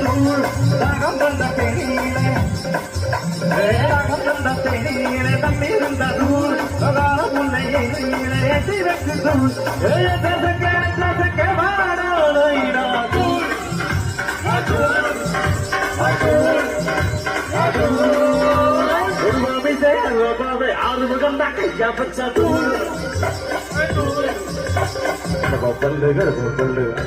தூள் தாகம் தந்த பெணியிலே தாகம் தந்த பெணியிலே தம்மிருந்த தூள் சகால முல்லையிலே சிறக்கு தூள் தசக்க வாடோயிடா தூள் ஆறுமுகம் தான் கையா பச்சா தூள்